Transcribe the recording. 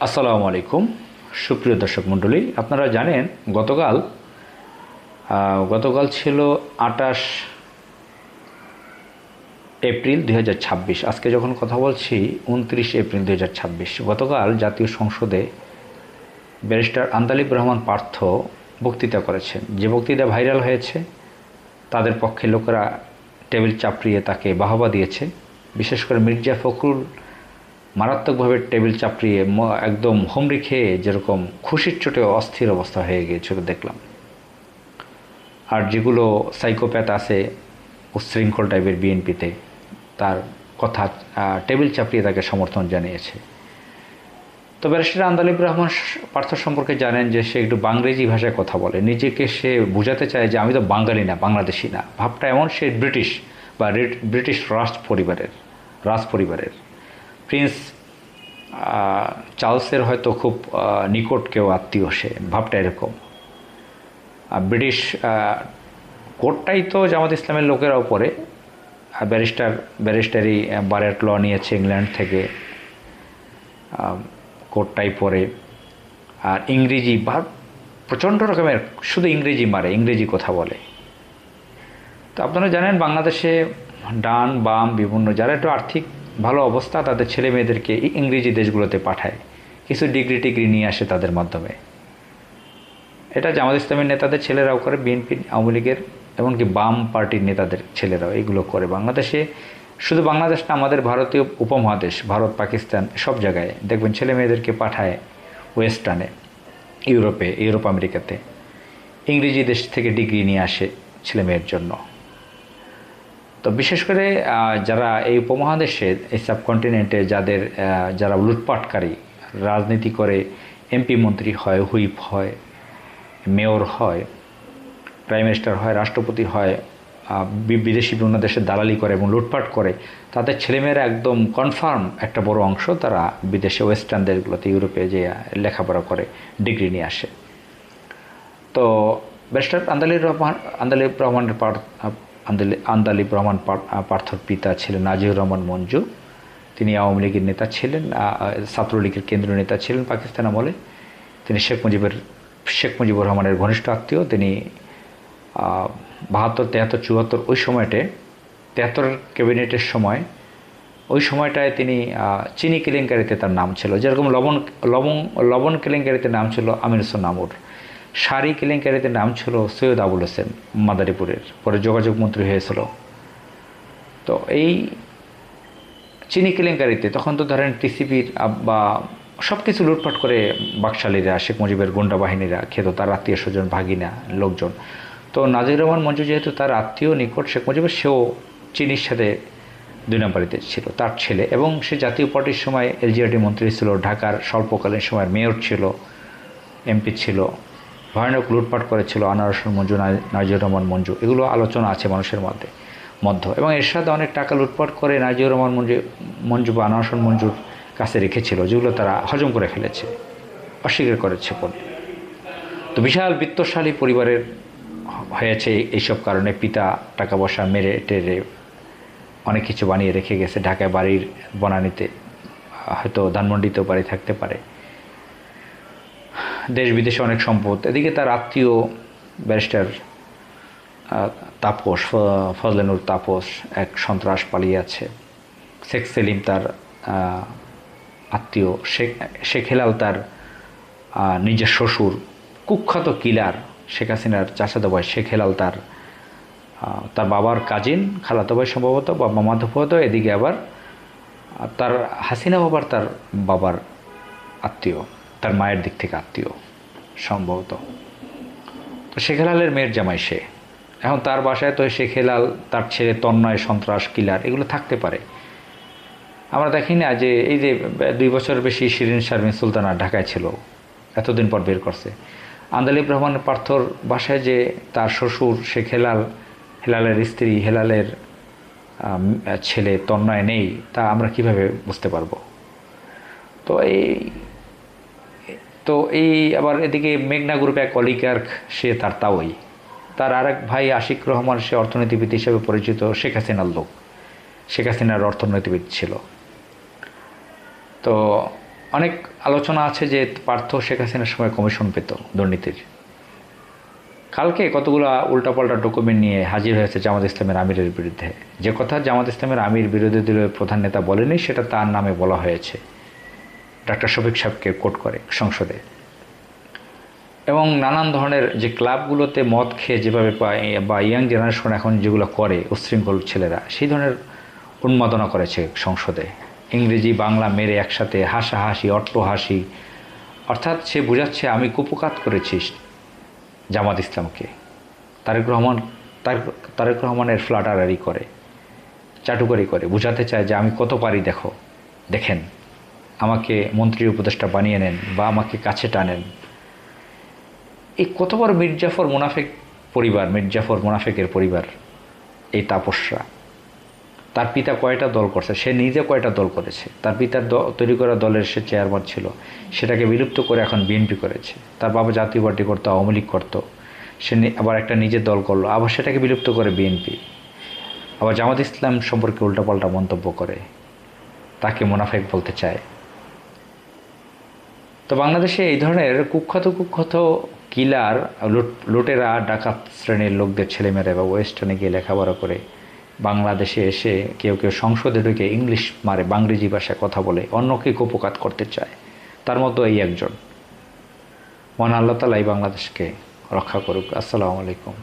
আসসালামু আলাইকুম সুপ্রিয় দর্শক মণ্ডলী, আপনারা জানেন গতকাল ছিল ২৮ এপ্রিল ২০২৬। আজকে যখন কথা বলছি ২৯ এপ্রিল ২০২৬। গতকাল জাতীয় সংসদে ব্যারিস্টার আন্দালিব রহমান পার্থ বক্তৃতা করেছেন। যে বক্তৃতা ভাইরাল হয়েছে, তাদের পক্ষে লোকেরা টেবিল চাপড়িয়ে তাকে বাহবা দিয়েছে। বিশেষ করে মির্জা ফখরুল মারাত্মকভাবে টেবিল চাপড়িয়ে একদম হুমড়ি খেয়ে যেরকম খুশির চোটে অস্থির অবস্থা হয়ে গিয়েছিল দেখলাম। আর যেগুলো সাইকোপ্যাথ আছে উচ্ছৃঙ্খল টাইপের বিএনপিতে, তার কথা টেবিল চাপড়িয়ে তাকে সমর্থন জানিয়েছে। তো ব্যারিস্টার আন্দালিব রহমান পার্থ সম্পর্কে জানেন যে সে একটু বাংরেজি ভাষায় কথা বলে। নিজেকে সে বোঝাতে চায় যে আমি তো বাঙালি না, বাংলাদেশি না। ভাবটা এমন, সে ব্রিটিশ বা ব্রিটিশ রাজপরিবারের প্রিন্স চার্লসের হয়তো খুব নিকট কেউ আত্মীয়। সে ভাবটা এরকম। ব্রিটিশ কোর্টটাই তো জামাত ইসলামের লোকেরা উপরে। ব্যারিস্টারি বারেট ল নিয়েছে ইংল্যান্ড থেকে, কোর্টটাই পড়ে। আর ইংরেজি প্রচণ্ড রকমের শুধু ইংরেজি মারে, ইংরেজি কথা বলে। তো আপনারা জানেন বাংলাদেশে ডান বাম বিভিন্ন যারা একটু আর্থিক ভালো অবস্থা, তাদের ছেলে মেয়েদেরকে ইংরেজি দেশগুলোতে পাঠায়, কিছু ডিগ্রি নিয়ে আসে তাদের মাধ্যমে। এটা জামাত ইসলামের নেতাদের ছেলেরাও করে, বিএনপি আওয়ামী লীগের এমনকি বাম পার্টির নেতাদের ছেলেরাও এগুলো করে। বাংলাদেশে শুধু বাংলাদেশ না, আমাদের ভারতীয় উপমহাদেশ, ভারত পাকিস্তান সব জায়গায় দেখবেন ছেলে মেয়েদেরকে পাঠায় ওয়েস্টার্নে, ইউরোপ আমেরিকাতে ইংরেজি দেশ থেকে ডিগ্রি নিয়ে আসে ছেলে মেয়ের জন্য। তো বিশেষ করে যারা এই উপমহাদেশে, এই সাবকন্টিনেন্টে যারা লুটপাটকারী, রাজনীতি করে এমপি মন্ত্রী হয়, হুইপ হয়, মেয়র হয়, প্রাইম মিনিস্টার হয়, রাষ্ট্রপতি হয়, বিদেশি বিভিন্ন দেশে দালালি করে এবং লুটপাট করে, তাদের ছেলেমেয়েরা একদম কনফার্ম একটা বড় অংশ তারা বিদেশে ওয়েস্টার্ন দেশগুলোতে, ইউরোপে যে লেখাপড়া করে ডিগ্রি নিয়ে আসে। তো ব্যারিস্টার আন্দালিব রহমান পার্থর পিতা ছিলেন নাজিউর রহমান মঞ্জু। তিনি আওয়ামী লীগের নেতা ছিলেন, ছাত্রলীগের কেন্দ্রীয় নেতা ছিলেন পাকিস্তান আমলে। তিনি শেখ মুজিবুর রহমানের ঘনিষ্ঠ আত্মীয়। তিনি ৭২, ৭৩, ৭৪ ওই সময়টে ৭৩ ক্যাবিনেটের সময়, ওই সময়টায় তিনি চিনি কেলেঙ্কারিতে তার নাম ছিল, যেরকম লবণ কেলেঙ্কারিতে নাম ছিল আমির হোসেন আমর, শাড়ি কেলেঙ্কারিতে নাম ছিল সৈয়দ আবুল হোসেন মাদারীপুরের, পরে যোগাযোগ মন্ত্রী হয়েছিল। তো এই চিনি কেলেঙ্কারিতে তখন তো ধরেন টিসিবির বা সব কিছু লুটপাট করে বাকশালীরা, শেখ মুজিবের গুন্ডা বাহিনীরা খেত, তার আত্মীয় স্বজন, ভাগিনা, লোকজন। তো নাজির রহমান মঞ্জু যেহেতু তার আত্মীয় নিকট শেখ মুজিবের, সেও চিনির সাথে ২ নম্বরিতে ছিল, তার ছেলে। এবং সে জাতীয় পার্টির সময় এলজিআরডি মন্ত্রী ছিল, ঢাকার স্বল্পকালীন সময়ের মেয়র ছিল, এমপি ছিল, ভয়ানক লুটপাট করেছিল আনোয়ার হোসেন মঞ্জু, নাজিউর রহমান মঞ্জু। এগুলো আলোচনা আছে মানুষের মধ্যে এবং এর সাথে অনেক টাকা লুটপাট করে নাজিউর রহমান মঞ্জু বা আনোয়ার হোসেন মঞ্জুর কাছে রেখেছিল, যেগুলো তারা হজম করে ফেলেছে, অস্বীকার করেছে বলে। তো বিশাল বিত্তশালী পরিবারের হয়েছে এইসব কারণে। পিতা টাকা পয়সা মেরে টেরে অনেক কিছু বানিয়ে রেখে গেছে ঢাকায়, বাড়ির বনানীতে, হয়তো ধানমন্ডিতেও বাড়ি থাকতে পারে, দেশ বিদেশে অনেক সম্পদ। এদিকে তার আত্মীয় ব্যারিস্টার তাপস, ফজলেনুর তাপস, এক সন্ত্রাস পালিয়ে আছে। শেখ সেলিম তার আত্মীয়, শেখ হেলাল তার নিজের শ্বশুর, কুখ্যাত কিলার শেখ হাসিনার চাচাতো ভাই শেখ হেলাল তার বাবার কাজিন, খালাতো ভাই সম্ভবত বা মামাতো ফুফাতো। এদিকে আবার তার হাসিনা বাবার তার বাবার আত্মীয়, তার মায়ের দিক থেকে আত্মীয় সম্ভবত। তো শেখ হেলালের মেয়ের জামাই সে। এখন তার বাসায় তো শেখ হেলাল, তার ছেলে তন্ময় সন্ত্রাস কিলার এগুলো থাকতে পারে। আমরা দেখি না যে এই যে ২ বছর বেশি শিরিন শারমিন সুলতানা ঢাকায় ছিল, এতদিন পর বের করছে। আন্দালিব রহমান পার্থর বাসায় যে তার শ্বশুর শেখ হেলালের স্ত্রী, হেলালের ছেলে তন্ময় নেই, তা আমরা কিভাবে বুঝতে পারবো? তো এই আবার এদিকে মেঘনা গ্রুপে এক অলিগার্ক, সে তার তাওই। তার আরেক ভাই আশিক রহমান, সে অর্থনীতিবিদ হিসেবে পরিচিত, শেখ হাসিনার লোক, শেখ হাসিনার অর্থনীতিবিদ ছিল। তো অনেক আলোচনা আছে যে পার্থ শেখ হাসিনার সময় কমিশন পেত দুর্নীতির। কালকে কতগুলো উল্টাপাল্টা ডকুমেন্ট নিয়ে হাজির হয়েছে জামাত ইসলামের আমিরের বিরুদ্ধে। যে কথা জামাত ইসলামের আমির বিরোধী দলের প্রধান নেতা বলেনি, সেটা তার নামে বলা হয়েছে, ডাক্তার শফিক সাহেবকে কোট করে সংসদে। এবং নানান ধরনের যে ক্লাবগুলোতে মদ খেয়ে যেভাবে পায় বা ইয়াং জেনারেশন এখন যেগুলো করে উচ্ছৃঙ্খল ছেলেরা, সেই ধরনের উন্মাদনা করেছে সংসদে। ইংরেজি বাংলা মেরে একসাথে হাসাহাসি অট্টহাসি, অর্থাৎ সে বোঝাচ্ছে আমি কুপকাত করেছি জামাত ইসলামকে। তারেক রহমানের ফ্লাটারারি করে, চাটুকারি করে বোঝাতে চায় যে আমি কত পারি দেখেন, আমাকে মন্ত্রী উপদেষ্টা বানিয়ে নেন বা আমাকে কাছে টানেন। এই কত বড় মির্জাফর মুনাফেকের পরিবার এই তাপসরা। তার পিতা কয়টা দল করছে, সে নিজে কয়টা দল করেছে। তার পিতার তৈরি করা দলের সে চেয়ারম্যান ছিল, সেটাকে বিলুপ্ত করে এখন বিএনপি করেছে। তার বাবা জাতীয় পার্টি করতো, আওয়ামী লীগ করতো, সে আবার একটা নিজের দল করলো, আবার সেটাকে বিলুপ্ত করে বিএনপি। আবার জামাত ইসলাম সম্পর্কে উল্টাপাল্টা মন্তব্য করে, তাকে মুনাফেক বলতে চায়। তো বাংলাদেশে এই ধরনের কুখ্যাত কিলার, লুটেরা, ডাকাত শ্রেণীর লোকদের ছেলেমেয়েরা বা ওয়েস্টার্নে গিয়ে লেখাপড়া করে বাংলাদেশে এসে কেউ সংসদে ঢুকে ইংলিশ মারে, বাংরেজি ভাষায় কথা বলে অন্যকে কুপকাত করতে চায়। তার মধ্যে এই একজন। মহান আল্লাহ তাআলা এই বাংলাদেশকে রক্ষা করুক। আসসালামু আলাইকুম।